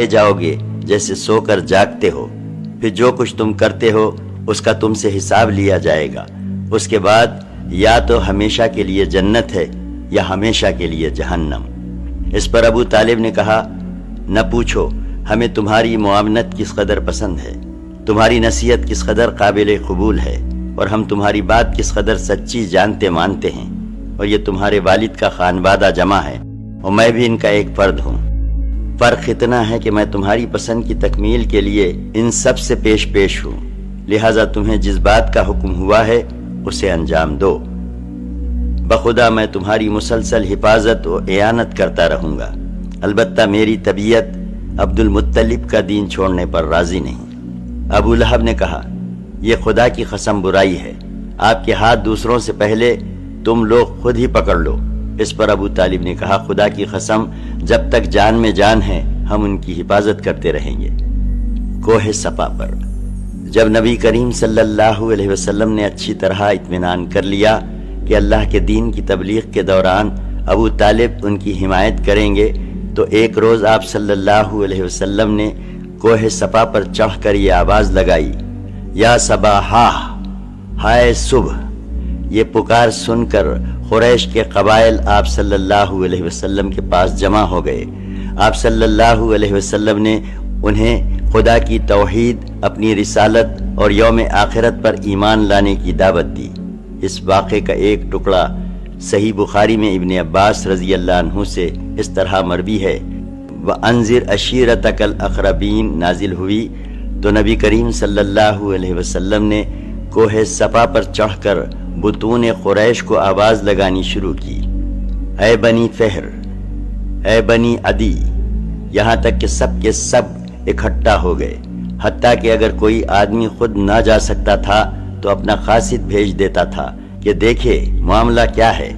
لے جاؤ گے جیسے سو کر جاگتے ہو، پھر جو کچھ تم کرتے ہو اس کا تم سے حساب لیا جائے گا۔ اس کے بعد یا تو ہمیشہ کے لیے جنت ہے یا ہمیشہ کے لیے جہنم۔ اس پر ابو طالب نے کہا، نہ پوچھو، ہمیں تمہاری معاونت کس قدر پسند ہے، تمہاری نصیحت کس قدر قابل قبول ہے، اور ہم تمہاری بات کس قدر سچی جانتے مانتے ہیں، اور یہ تمہارے والد کا خانوادہ جمع ہے اور میں بھی ان کا ایک فرد ہوں۔ فرق اتنا ہے کہ میں تمہاری پسند کی تکمیل کے لیے ان سب سے پیش ہوں، لہٰذا تمہیں جس بات کا حکم ہوا ہے اسے انجام دو۔ بخدا میں تمہاری مسلسل حفاظت و اعانت کرتا رہوں گا، البتہ میری طبیعت عبد المطلب کا دین چھوڑنے پر راضی نہیں۔ ابو لہب نے کہا، یہ خدا کی قسم برائی ہے، آپ کے ہاتھ دوسروں سے پہلے تم لوگ خود ہی پکڑ لو۔ اس پر ابو طالب نے کہا، خدا کی قسم جب تک جان میں جان ہے ہم ان کی حفاظت کرتے رہیں گے۔ کوہ صفا پر جب نبی کریم صلی اللہ علیہ وسلم نے اچھی طرح اطمینان کر لیا کہ اللہ کے دین کی تبلیغ کے دوران ابو طالب ان کی حمایت کریں گے، تو ایک روز آپ صلی اللہ علیہ وسلم نے کوہ صفا پر چڑھ کر یہ آواز لگائی، یا صباحا، ہائے صبح۔ یہ پکار سن کر قریش کے قبائل آپ صلی اللہ علیہ وسلم کے پاس جمع ہو گئے۔ آپ صلی اللہ علیہ وسلم نے انہیں خدا کی توحید، اپنی رسالت اور یوم آخرت پر ایمان لانے کی دعوت دی۔ اس واقعے کا ایک ٹکڑا صحیح بخاری میں ابن عباس رضی اللہ عنہ سے اس طرح مروی ہے، وَأَنذِرْ عَشِيرَتَكَ الْأَقْرَبِينَ نازل ہوئی تو نبی کریم صلی اللہ علیہ وسلم نے کوہ صفا پر چڑھ کر بطون قریش کو آواز لگانی شروع کی، اے بنی فہر، اے بنی عدی، یہاں تک کہ سب کے سب اکٹھا ہو گئے، حتیٰ کہ اگر کوئی آدمی خود نہ جا سکتا تھا تو اپنا قاصد بھیج دیتا تھا کہ دیکھے معاملہ کیا ہے۔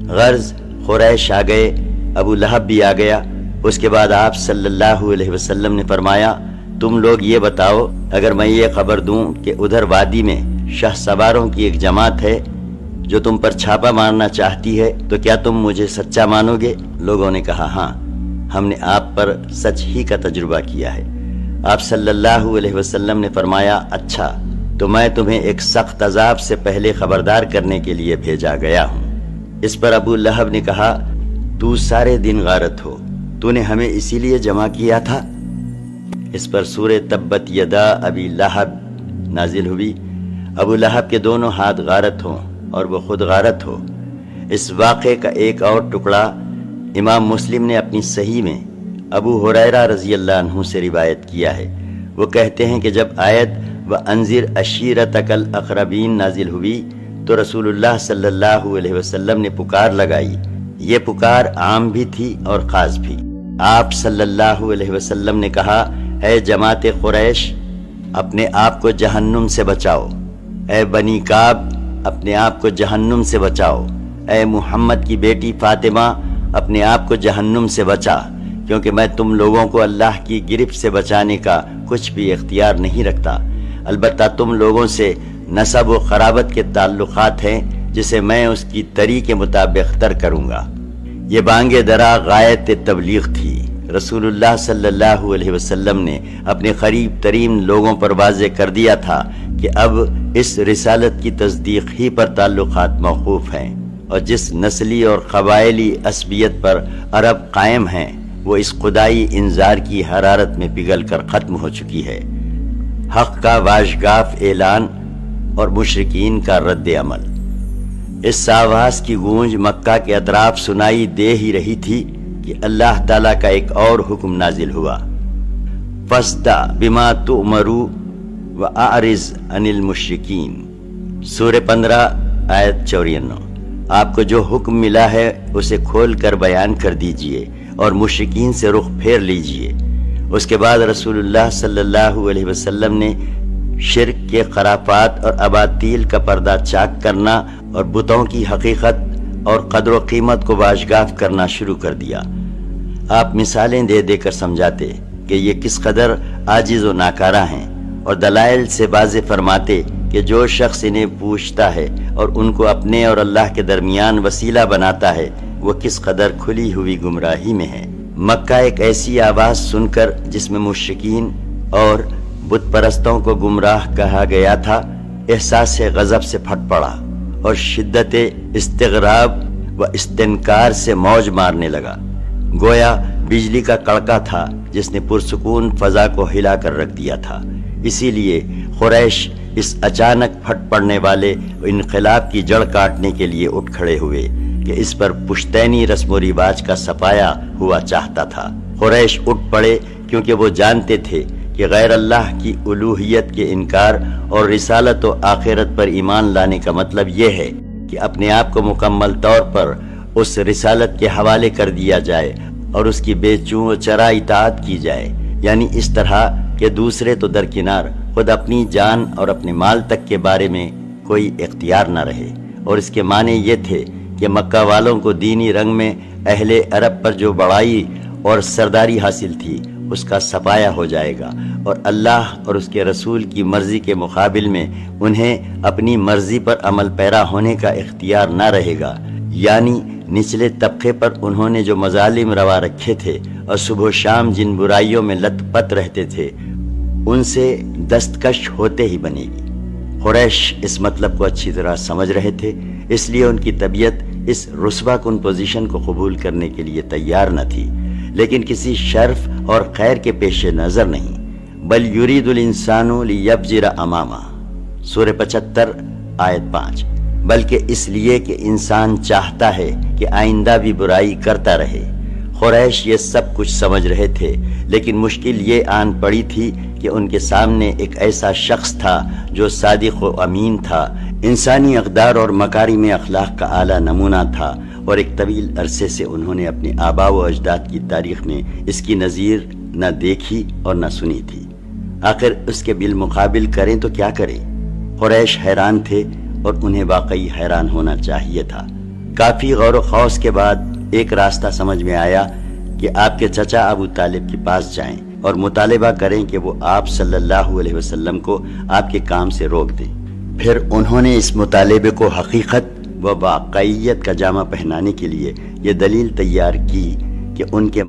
غرض قریش آ گئے، ابو لہب بھی آ گیا۔ اس کے بعد آپ صلی اللہ علیہ وسلم نے فرمایا، تم لوگ یہ بتاؤ، اگر میں یہ خبر دوں کہ ادھر وادی میں شہ سواروں کی ایک جماعت ہے جو تم پر چھاپا مارنا چاہتی ہے، تو کیا تم مجھے سچا مانو گے؟ لوگوں نے کہا، ہاں، ہم نے آپ پر سچ ہی کا تجربہ کیا ہے۔ آپ صلی اللہ علیہ وسلم نے فرمایا، اچھا، تو میں تمہیں ایک سخت عذاب سے پہلے خبردار کرنے کے لیے بھیجا گیا ہوں۔ اس پر ابو لہب نے کہا، تو سارے دن غارت ہو، تو نے ہمیں اسی لیے جمع کیا تھا؟ اس پر سورہ تبت یدا ابی لہب نازل ہوئی، ابو لہب کے دونوں ہاتھ غارت ہوں اور وہ خود غارت ہو۔ اس واقعے کا ایک اور ٹکڑا امام مسلم نے اپنی صحیح میں ابو ہریرہ رضی اللہ عنہ سے روایت کیا ہے۔ وہ کہتے ہیں کہ جب آیت وَأَنذِرْ عَشِيرَتَكَ الْأَقْرَبِينَ نازل ہوئی تو رسول اللہ صلی اللہ علیہ وسلم نے پکار لگائی۔ یہ پکار عام بھی تھی اور خاص بھی۔ آپ صلی اللہ علیہ وسلم نے کہا، اے جماعت قریش، اپنے آپ کو جہنم سے بچاؤ، اے بنی کعب، اپنے آپ کو جہنم سے بچاؤ، اے محمد کی بیٹی فاطمہ، اپنے آپ کو جہنم سے بچا، کیونکہ میں تم لوگوں کو اللہ کی گرفت سے بچانے کا کچھ بھی اختیار نہیں رکھتا، البتہ تم لوگوں سے نسب و قرابت کے تعلقات ہیں جسے میں اس کی طریق کے مطابق تر کروں گا۔ یہ بانگ درا غایت تبلیغ تھی۔ رسول اللہ صلی اللہ علیہ وسلم نے اپنے قریب ترین لوگوں پر واضح کر دیا تھا کہ اب اس رسالت کی تصدیق ہی پر تعلقات موقوف ہیں، اور جس نسلی اور قبائلی عصبیت پر عرب قائم ہیں وہ اس خدائی انذار کی حرارت میں پگھل کر ختم ہو چکی ہے۔ حق کا واشگاف اعلان اور مشرکین کا رد عمل۔ اس آواز کی گونج مکہ کے اطراف سنائی دے ہی رہی تھی کہ اللہ تعالیٰ کا ایک اور حکم نازل ہوا، فَاصْدَعْ بِمَا تُؤْمَرُ وَأَعْرِضْ عَنِ الْمُشْرِكِينَ سورہ 15 آیت 94۔ آپ کو جو حکم ملا ہے اسے کھول کر بیان کر دیجئے اور مشرکین سے رخ پھیر لیجئے۔ اس کے بعد رسول اللہ صلی اللہ علیہ وسلم نے شرک کے خرافات اور اباطیل کا پردہ چاک کرنا اور بتوں کی حقیقت اور قدر و قیمت کو واشگاف کرنا شروع کر دیا۔ آپ مثالیں دے دے کر سمجھاتے کہ یہ کس قدر عاجز و ناکارہ ہیں، اور دلائل سے واضح فرماتے کہ جو شخص انہیں پوچھتا ہے اور ان کو اپنے اور اللہ کے درمیان وسیلہ بناتا ہے وہ کس قدر کھلی ہوئی گمراہی میں ہے۔ مکہ ایک ایسی آواز سن کر جس میں مشرکین اور بت پرستوں کو گمراہ کہا گیا تھا، احساس غضب سے پھٹ پڑا اور شدت استغراب و استنکار سے موج مارنے لگا، گویا بجلی کا کڑکا تھا جس نے پرسکون فضا کو ہلا کر رکھ دیا تھا۔ اسی لیے قریش اس اچانک پھٹ پڑنے والے انقلاب کی جڑ کاٹنے کے لیے اٹھ کھڑے ہوئے کہ اس پر پشتینی رسم و رواج کا صفایا ہوا چاہتا تھا۔ قریش اٹھ پڑے کیونکہ وہ جانتے تھے کہ غیر اللہ کی الوہیت کے انکار اور رسالت و آخرت پر ایمان لانے کا مطلب یہ ہے کہ اپنے آپ کو مکمل طور پر اس رسالت کے حوالے کر دیا جائے اور اس کی بے چوں و چرا اطاعت کی جائے، یعنی اس طرح کہ دوسرے تو درکنار، خود اپنی جان اور اپنے مال تک کے بارے میں کوئی اختیار نہ رہے۔ اور اس کے معنی یہ تھے کہ مکہ والوں کو دینی رنگ میں اہل عرب پر جو بڑائی اور سرداری حاصل تھی اس کا صفایا ہو جائے گا، اور اللہ اور اس کے رسول کی مرضی کے مقابل میں انہیں اپنی مرضی پر عمل پیرا ہونے کا اختیار نہ رہے گا۔ یعنی نچلے طبقے پر انہوں نے جو مظالم روا رکھے تھے اور صبح و شام جن برائیوں میں لت پت رہتے تھے ان سے دستکش ہوتے ہی بنے گی۔ قریش اس مطلب کو اچھی طرح سمجھ رہے تھے، اس لیے ان کی طبیعت اس رسوا کن پوزیشن کو قبول کرنے کے لیے تیار نہ تھی، لیکن کسی شرف اور خیر کے پیش نظر نہیں، بل یرید الانسان لیبجر امامہ، سورہ 75 آیت 5، بلکہ اس لیے کہ انسان چاہتا ہے کہ آئندہ بھی برائی کرتا رہے۔ قریش یہ سب کچھ سمجھ رہے تھے، لیکن مشکل یہ آن پڑی تھی کہ ان کے سامنے ایک ایسا شخص تھا جو صادق و امین تھا، انسانی اقدار اور مکارم اخلاق کا اعلیٰ نمونہ تھا، اور ایک طویل عرصے سے انہوں نے اپنے آباء و اجداد کی تاریخ میں اس کی نظیر نہ دیکھی اور نہ سنی تھی۔ آخر اس کے بالمقابل کریں تو کیا کریں؟ قریش حیران تھے اور انہیں واقعی حیران ہونا چاہیے تھا۔ کافی غور و خوض کے بعد ایک راستہ سمجھ میں آیا کہ آپ کے چچا ابو طالب کے پاس جائیں اور مطالبہ کریں کہ وہ آپ صلی اللہ علیہ وسلم کو آپ کے کام سے روک دیں۔ پھر انہوں نے اس مطالبے کو حقیقت و واقعیت کا جامہ پہنانے کے لیے یہ دلیل تیار کی کہ ان کے